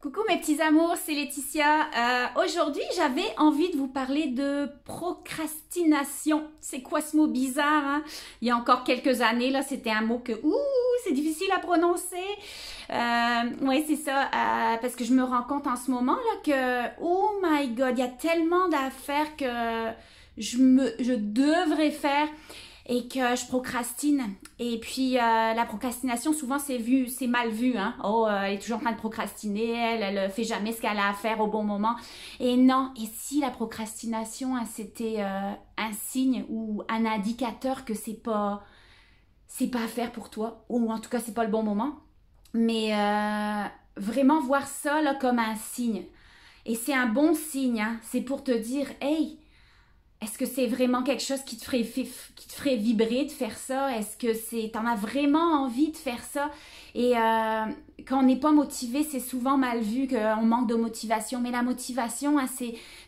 Coucou mes petits amours, c'est Laetitia. Aujourd'hui, j'avais envie de vous parler de procrastination. C'est quoi ce mot bizarre, hein? Il y a encore quelques années, là, c'était un mot que, c'est difficile à prononcer. Oui, c'est ça, parce que je me rends compte en ce moment, là, que, oh my God, il y a tellement d'affaires que je devrais faire et que je procrastine. Et puis, la procrastination, souvent, c'est mal vu, hein. Oh, elle est toujours en train de procrastiner, elle fait jamais ce qu'elle a à faire au bon moment. Et non, et si la procrastination, hein, c'était un signe ou un indicateur que c'est pas à faire pour toi, ou en tout cas, c'est pas le bon moment. Mais vraiment voir ça là, comme un signe. Et c'est un bon signe, hein. C'est pour te dire, hey, est-ce que c'est vraiment quelque chose qui te ferait vibrer de faire ça? Est-ce que t'en as vraiment envie de faire ça? Et quand on n'est pas motivé, c'est souvent mal vu qu'on manque de motivation. Mais la motivation, hein,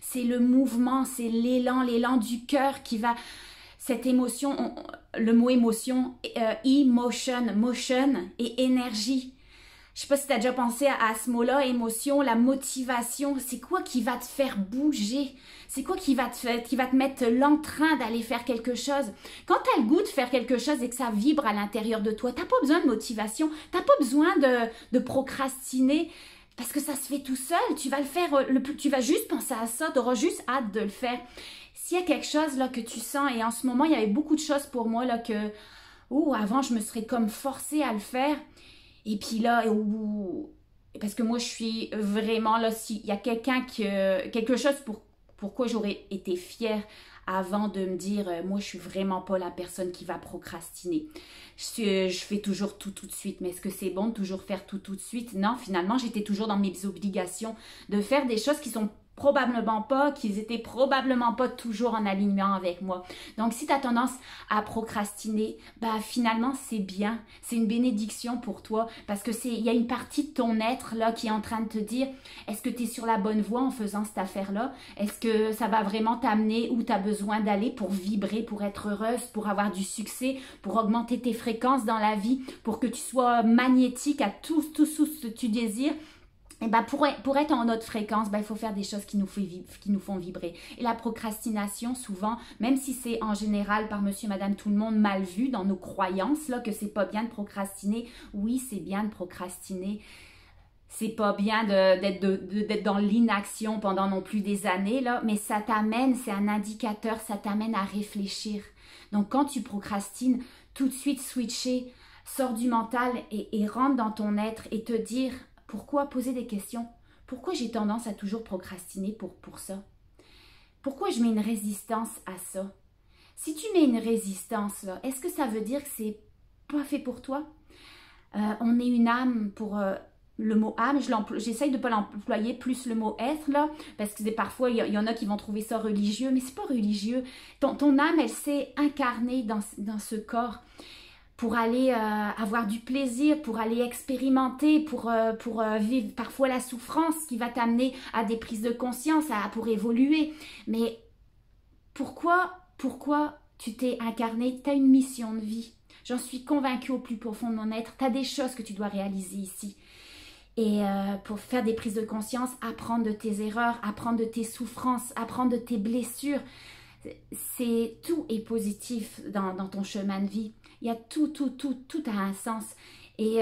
c'est le mouvement, c'est l'élan du cœur qui va... Cette émotion, le mot émotion, emotion, motion et énergie. Je sais pas si tu as déjà pensé à ce mot-là, émotion, la motivation. C'est quoi qui va te faire bouger? C'est quoi qui va te mettre l'entrain d'aller faire quelque chose? Quand tu as le goût de faire quelque chose et que ça vibre à l'intérieur de toi, tu n'as pas besoin de motivation, tu n'as pas besoin de procrastiner parce que ça se fait tout seul. Tu vas le faire, tu vas juste penser à ça, tu auras juste hâte de le faire. S'il y a quelque chose là que tu sens, et en ce moment, il y avait beaucoup de choses pour moi là que, avant, je me serais comme forcée à le faire. Et puis là, parce que moi, je suis vraiment là, s'il y a quelque chose pourquoi j'aurais été fière avant de me dire, moi, je suis vraiment pas la personne qui va procrastiner. Je fais toujours tout de suite, mais est-ce que c'est bon de toujours faire tout de suite? Non, finalement, j'étais toujours dans mes obligations de faire des choses qu'ils étaient probablement pas toujours en alignement avec moi. Donc, si tu as tendance à procrastiner, finalement, c'est bien. C'est une bénédiction pour toi parce que il y a une partie de ton être là qui est en train de te dire, est-ce que tu es sur la bonne voie en faisant cette affaire-là? Est-ce que ça va vraiment t'amener où tu as besoin d'aller pour vibrer, pour être heureuse, pour avoir du succès, pour augmenter tes fréquences dans la vie, pour que tu sois magnétique à tout ce que tu désires? Et pour être en notre fréquence, il faut faire des choses qui nous font vibrer. Et la procrastination, souvent, même si c'est en général par monsieur, madame, tout le monde mal vu dans nos croyances, là, que c'est pas bien de procrastiner. Oui, c'est bien de procrastiner. C'est pas bien d'être dans l'inaction pendant non plus des années, là, mais ça t'amène, c'est un indicateur, ça t'amène à réfléchir. Donc, quand tu procrastines, tout de suite switcher, sors du mental et rentre dans ton être et te dire... Pourquoi poser des questions? Pourquoi j'ai tendance à toujours procrastiner pour ça? Pourquoi je mets une résistance à ça? Si tu mets une résistance, est-ce que ça veut dire que c'est pas fait pour toi? On est une âme pour... le mot âme, j'essaye de ne pas l'employer plus le mot être, là, parce que parfois, il y en a qui vont trouver ça religieux, mais c'est pas religieux. Ton âme, elle s'est incarnée dans ce corps pour aller avoir du plaisir, pour aller expérimenter, pour vivre parfois la souffrance qui va t'amener à des prises de conscience, pour évoluer. Mais pourquoi tu t'es incarné? Tu as une mission de vie. J'en suis convaincue au plus profond de mon être. Tu as des choses que tu dois réaliser ici. Et pour faire des prises de conscience, apprendre de tes erreurs, apprendre de tes souffrances, apprendre de tes blessures. Tout est positif dans ton chemin de vie. Il y a tout a un sens. Et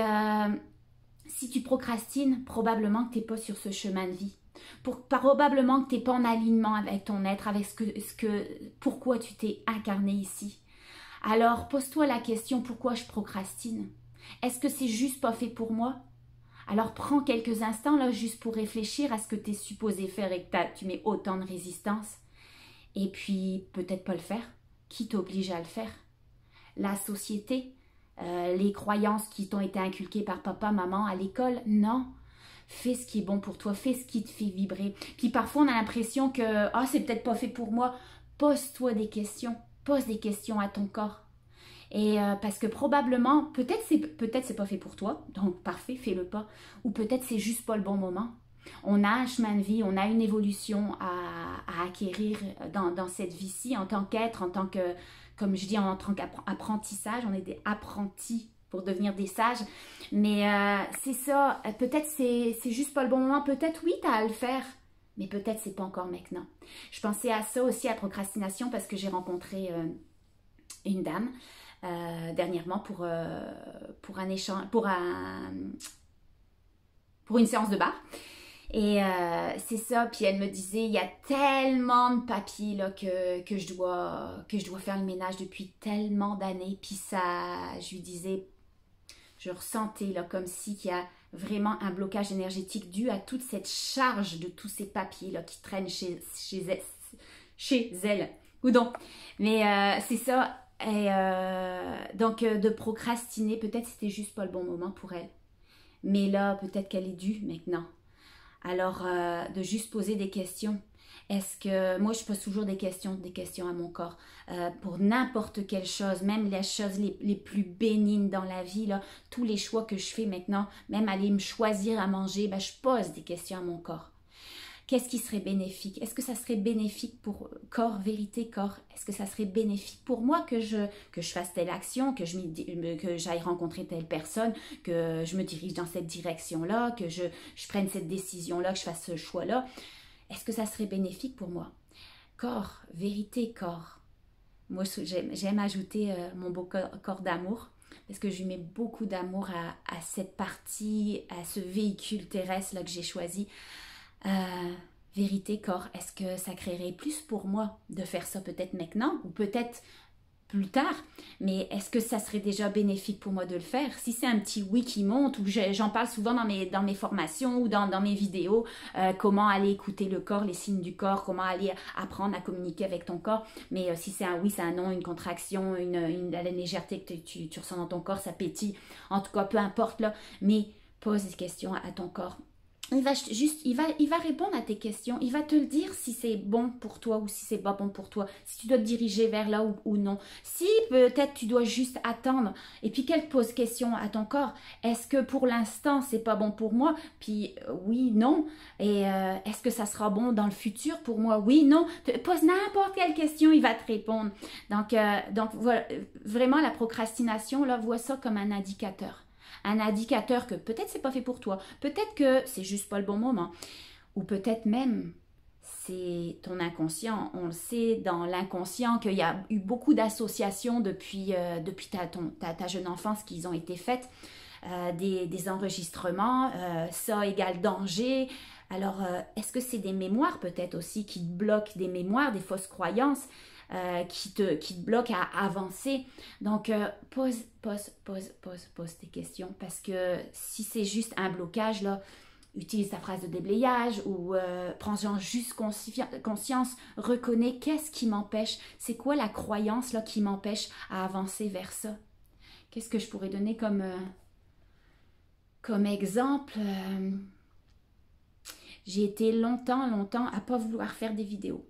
si tu procrastines, probablement que tu n'es pas sur ce chemin de vie. Probablement que tu n'es pas en alignement avec ton être, avec pourquoi tu t'es incarné ici. Alors, pose-toi la question, pourquoi je procrastine? Est-ce que c'est juste pas fait pour moi? Alors, prends quelques instants là juste pour réfléchir à ce que tu es supposé faire et que tu mets autant de résistance. Et puis, peut-être pas le faire. Qui t'oblige à le faire? La société, les croyances qui t'ont été inculquées par papa, maman à l'école? Non. Fais ce qui est bon pour toi, fais ce qui te fait vibrer. Puis parfois, on a l'impression que « c'est peut-être pas fait pour moi ». Pose-toi des questions. Pose des questions à ton corps. Et parce que probablement, peut-être c'est pas fait pour toi, donc parfait, fais-le pas. Ou peut-être c'est juste pas le bon moment. On a un chemin de vie, on a une évolution à acquérir dans cette vie-ci en tant qu'être, en tant que, comme je dis, en tant qu'apprentissage, on est des apprentis pour devenir des sages. Mais c'est ça, peut-être c'est juste pas le bon moment, peut-être oui, tu as à le faire, mais peut-être c'est pas encore maintenant. Je pensais à ça aussi, à procrastination, parce que j'ai rencontré une dame dernièrement pour un échange, pour une séance de bar. Et c'est ça, puis elle me disait, il y a tellement de papiers là, que je dois faire le ménage depuis tellement d'années. Puis ça, je lui disais, je ressentais là, comme si il y a vraiment un blocage énergétique dû à toute cette charge de tous ces papiers là, qui traînent chez elle. Ou donc. Mais c'est ça. Et donc, de procrastiner, peut-être c'était juste pas le bon moment pour elle. Mais là, peut-être qu'elle est due maintenant. Alors, de juste poser des questions. Est-ce que... Moi, je pose toujours des questions à mon corps. Pour n'importe quelle chose, même les choses les plus bénignes dans la vie, là, tous les choix que je fais maintenant, même aller me choisir à manger, ben, je pose des questions à mon corps. Qu'est-ce qui serait bénéfique? Est-ce que ça serait bénéfique pour corps, vérité, corps? Est-ce que ça serait bénéfique pour moi que je fasse telle action, que j'aille rencontrer telle personne, que je me dirige dans cette direction-là, que je prenne cette décision-là, que je fasse ce choix-là? Est-ce que ça serait bénéfique pour moi? Corps, vérité, corps. Moi, j'aime ajouter mon beau corps d'amour, parce que je lui mets beaucoup d'amour à cette partie, à ce véhicule terrestre là, que j'ai choisi. Vérité, corps, est-ce que ça créerait plus pour moi de faire ça peut-être maintenant ou peut-être plus tard, mais est-ce que ça serait déjà bénéfique pour moi de le faire? Si c'est un petit oui qui monte, ou j'en parle souvent dans mes formations ou dans mes vidéos, comment aller écouter le corps, les signes du corps, comment aller apprendre à communiquer avec ton corps, mais si c'est un oui, c'est un non, une contraction, la légèreté que tu ressens dans ton corps, ça pétille, en tout cas, peu importe là, mais pose des questions à ton corps. Il va répondre à tes questions, il va te le dire si c'est bon pour toi ou si c'est pas bon pour toi, si tu dois te diriger vers là ou non. Si peut-être tu dois juste attendre et puis qu'elle te pose question à ton corps, est-ce que pour l'instant c'est pas bon pour moi? Puis oui, non. Et est-ce que ça sera bon dans le futur pour moi? Oui, non. Pose n'importe quelle question, il va te répondre. Donc voilà, vraiment la procrastination, là, vois ça comme un indicateur. Un indicateur que peut-être c'est pas fait pour toi, peut-être que c'est juste pas le bon moment, ou peut-être même c'est ton inconscient. On le sait dans l'inconscient qu'il y a eu beaucoup d'associations depuis ta jeune enfance qui ont été faites, des enregistrements, ça égale danger. Alors, est-ce que c'est des mémoires peut-être aussi qui te bloquent, des mémoires, des fausses croyances qui te bloquent à avancer? Donc, pose tes questions parce que si c'est juste un blocage, là, utilise ta phrase de déblayage ou prends-en juste conscience, reconnais qu'est-ce qui m'empêche, c'est quoi la croyance là, qui m'empêche à avancer vers ça. Qu'est-ce que je pourrais donner comme exemple? J'ai été longtemps à pas vouloir faire des vidéos,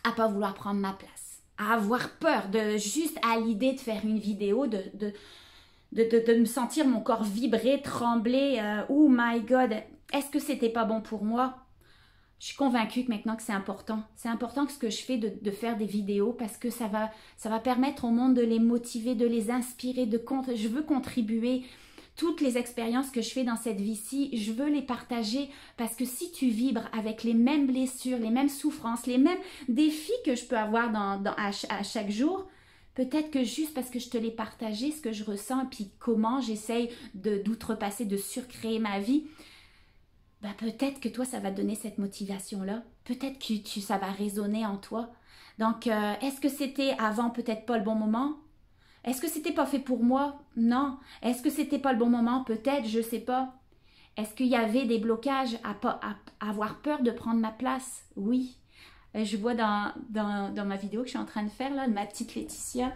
à pas vouloir prendre ma place, à avoir peur de juste à l'idée de faire une vidéo, de me sentir mon corps vibrer, trembler. Oh my God, est-ce que c'était pas bon pour moi? Je suis convaincue que maintenant que c'est important. C'est important que ce que je fais de faire des vidéos parce que ça va permettre au monde de les motiver, de les inspirer, je veux contribuer. Toutes les expériences que je fais dans cette vie-ci, je veux les partager parce que si tu vibres avec les mêmes blessures, les mêmes souffrances, les mêmes défis que je peux avoir à chaque jour, peut-être que juste parce que je te l'ai partagé, ce que je ressens et puis comment j'essaye d'outrepasser, de surcréer ma vie, ben peut-être que toi, ça va te donner cette motivation-là. Peut-être que ça va résonner en toi. Donc, est-ce que c'était avant peut-être pas le bon moment? Est-ce que c'était pas fait pour moi? Non. Est-ce que c'était pas le bon moment? Peut-être, je sais pas. Est-ce qu'il y avait des blocages à avoir peur de prendre ma place? Oui. Je vois dans ma vidéo que je suis en train de faire, là, de ma petite Laetitia.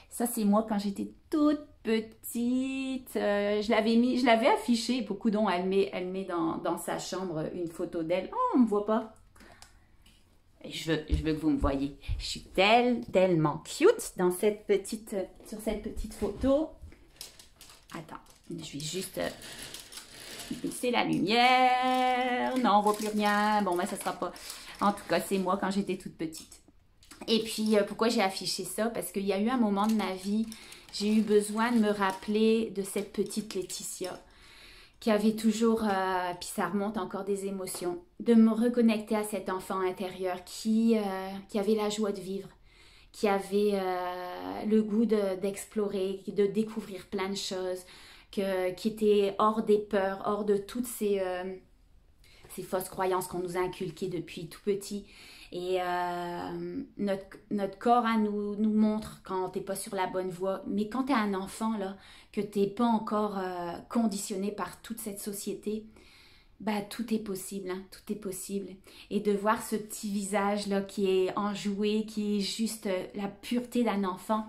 Ça, c'est moi quand j'étais toute petite. Je l'avais affichée. Beaucoup dont elle met dans sa chambre une photo d'elle. Oh, on me voit pas. Je veux que vous me voyez. Je suis tellement cute sur cette petite photo. Attends, je vais juste baisser la lumière. Non, on voit plus rien. Bon, ben, ça sera pas... En tout cas, c'est moi quand j'étais toute petite. Et puis, pourquoi j'ai affiché ça? Parce qu'il y a eu un moment de ma vie j'ai eu besoin de me rappeler de cette petite Laetitia qui avait toujours, puis ça remonte encore des émotions, de me reconnecter à cet enfant intérieur qui avait la joie de vivre, qui avait le goût d'explorer, de découvrir plein de choses, qui était hors des peurs, hors de toutes ces fausses croyances qu'on nous a inculquées depuis tout petit. Et notre corps nous montre quand tu n'es pas sur la bonne voie. Mais quand tu es un enfant, là, que tu n'es pas encore conditionné par toute cette société, bah, tout est possible, hein, tout est possible. Et de voir ce petit visage là qui est enjoué, qui est juste la pureté d'un enfant,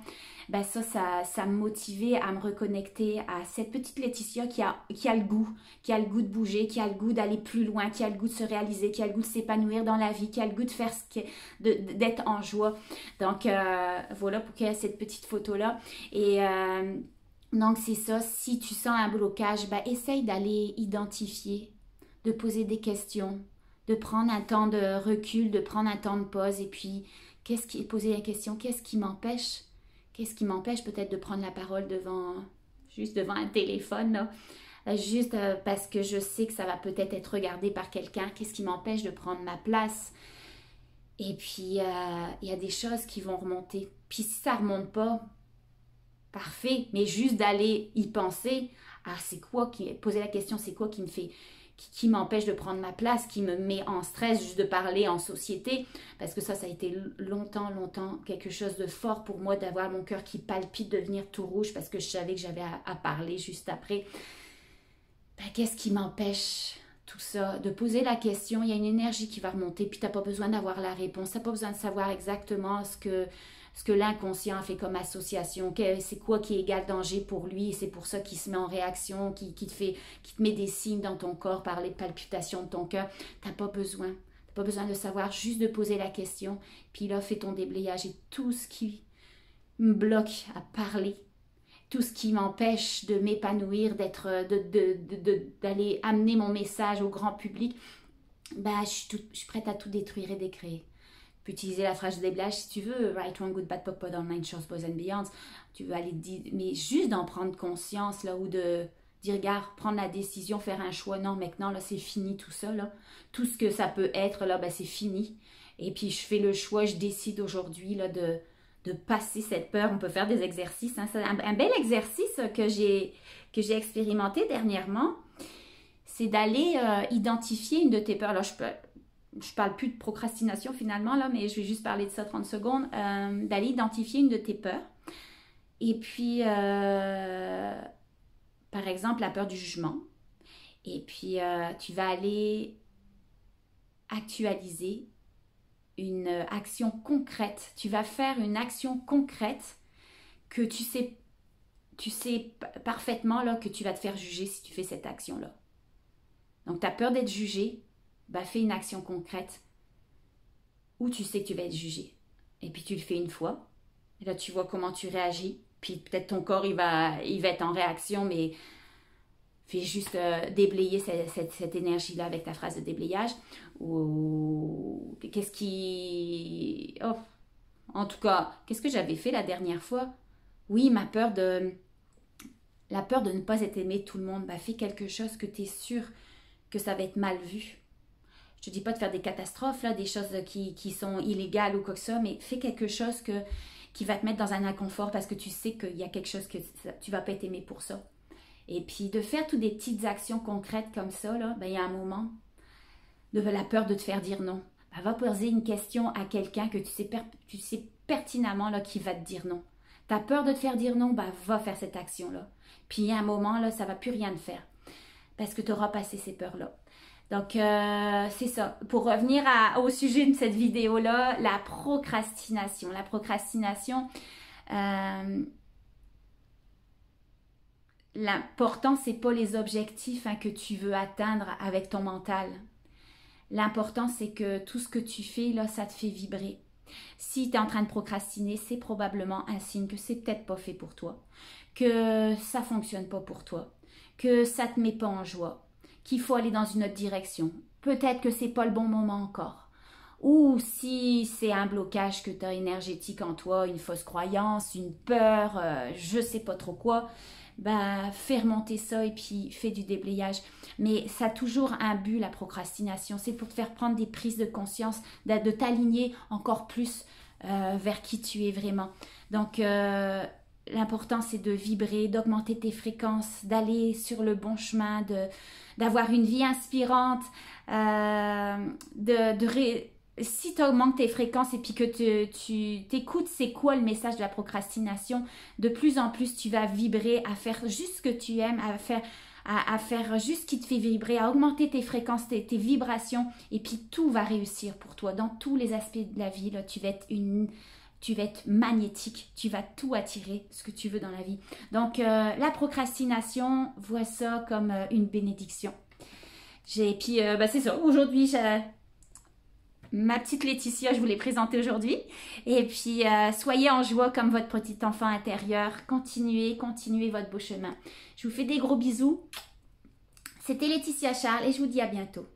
bah ça me motivait à me reconnecter à cette petite Laetitia qui a le goût, de bouger, qui a le goût d'aller plus loin, qui a le goût de se réaliser, qui a le goût de s'épanouir dans la vie, qui a le goût de faire d'être en joie. Donc voilà pour qu'il y ait cette petite photo là. Et donc c'est ça, si tu sens un blocage, bah essaye d'aller identifier, de poser des questions, de prendre un temps de recul, de prendre un temps de pause et puis poser la question, qu'est-ce qui m'empêche? Qu'est-ce qui m'empêche peut-être de prendre la parole juste devant un téléphone, là? Juste parce que je sais que ça va peut-être être regardé par quelqu'un. Qu'est-ce qui m'empêche de prendre ma place? Et puis, il y a des choses qui vont remonter. Puis si ça ne remonte pas, parfait, mais juste d'aller y penser, poser la question, c'est quoi qui me fait... qui m'empêche de prendre ma place, qui me met en stress juste de parler en société, parce que ça a été longtemps quelque chose de fort pour moi, d'avoir mon cœur qui palpite, de devenir tout rouge, parce que je savais que j'avais à parler juste après. Ben, qu'est-ce qui m'empêche tout ça? De poser la question, il y a une énergie qui va remonter, puis tu n'as pas besoin d'avoir la réponse, tu n'as pas besoin de savoir exactement ce que l'inconscient fait comme association, c'est quoi qui est égal danger pour lui, et c'est pour ça qu'il se met en réaction, qui te met des signes dans ton corps par les palpitations de ton cœur. T'as pas besoin de savoir, juste de poser la question, puis là, fais ton déblayage et tout ce qui me bloque à parler, tout ce qui m'empêche de m'épanouir, d'aller amener mon message au grand public, bah, je suis prête à tout détruire et décréer. Tu peux utiliser la phrase de déblayage si tu veux, right, wrong, good, bad, pop, pod, online, shows, boys and beyonds. Tu veux aller dire, mais juste d'en prendre conscience, là, ou de dire, regarde, prendre la décision, faire un choix. Non, maintenant, là, c'est fini tout ça, là. Tout ce que ça peut être, là, ben, c'est fini. Et puis, je fais le choix, je décide aujourd'hui, là, de passer cette peur. On peut faire des exercices, hein. C'est un bel exercice que j'ai expérimenté dernièrement, c'est d'aller identifier une de tes peurs. Là, je parle plus de procrastination finalement, là, mais je vais juste parler de ça 30 secondes, d'aller identifier une de tes peurs. Et puis, par exemple, la peur du jugement. Et puis, tu vas aller actualiser une action concrète. Tu vas faire une action concrète que tu sais parfaitement là, que tu vas te faire juger si tu fais cette action-là. Donc, tu as peur d'être jugé. Bah, fais une action concrète où tu sais que tu vas être jugé. Et puis tu le fais une fois. Et là, tu vois comment tu réagis. Puis peut-être ton corps, il va être en réaction, mais fais juste déblayer cette énergie-là avec ta phrase de déblayage. Ou qu'est-ce qui... Oh. En tout cas, qu'est-ce que j'avais fait la dernière fois? Oui, la peur de ne pas être aimé de tout le monde. Bah, fais quelque chose que tu es sûr que ça va être mal vu. Je ne dis pas de faire des catastrophes, là, des choses qui sont illégales ou quoi que ça, mais fais quelque chose qui va te mettre dans un inconfort parce que tu sais qu'il y a quelque chose que tu ne vas pas être aimé pour ça. Et puis de faire toutes des petites actions concrètes comme ça, là, ben, il y a un moment de la peur de te faire dire non. Ben, va poser une question à quelqu'un que tu sais pertinemment là, qui va te dire non. Tu as peur de te faire dire non, ben, va faire cette action-là. Puis il y a un moment, là, ça ne va plus rien te faire parce que tu auras passé ces peurs-là. Donc, c'est ça. Pour revenir au sujet de cette vidéo-là, la procrastination. La procrastination, l'important, c'est pas les objectifs que tu veux atteindre avec ton mental. L'important, c'est que tout ce que tu fais, là, ça te fait vibrer. Si tu es en train de procrastiner, c'est probablement un signe que c'est peut-être pas fait pour toi, que ça fonctionne pas pour toi, que ça te met pas en joie, qu'il faut aller dans une autre direction. Peut-être que c'est pas le bon moment encore. ou si c'est un blocage que tu as énergétique en toi, une fausse croyance, une peur, je sais pas trop quoi, bah, fais remonter ça et puis fais du déblayage. Mais ça a toujours un but, la procrastination. C'est pour te faire prendre des prises de conscience, de t'aligner encore plus vers qui tu es vraiment. Donc, l'important, c'est de vibrer, d'augmenter tes fréquences, d'aller sur le bon chemin, d'avoir une vie inspirante, si tu augmentes tes fréquences et puis que tu t'écoutes c'est quoi le message de la procrastination, de plus en plus tu vas vibrer à faire juste ce que tu aimes, à faire juste ce qui te fait vibrer, à augmenter tes fréquences, tes vibrations, et puis tout va réussir pour toi. Dans tous les aspects de la vie, là, tu vas être magnétique, tu vas tout attirer, ce que tu veux dans la vie. Donc, la procrastination, vois ça comme une bénédiction. Et puis, c'est ça, aujourd'hui, ma petite Laetitia, je vous l'ai présentée aujourd'hui. Et puis, soyez en joie comme votre petit enfant intérieur. Continuez votre beau chemin. Je vous fais des gros bisous. C'était Laetitia Charles et je vous dis à bientôt.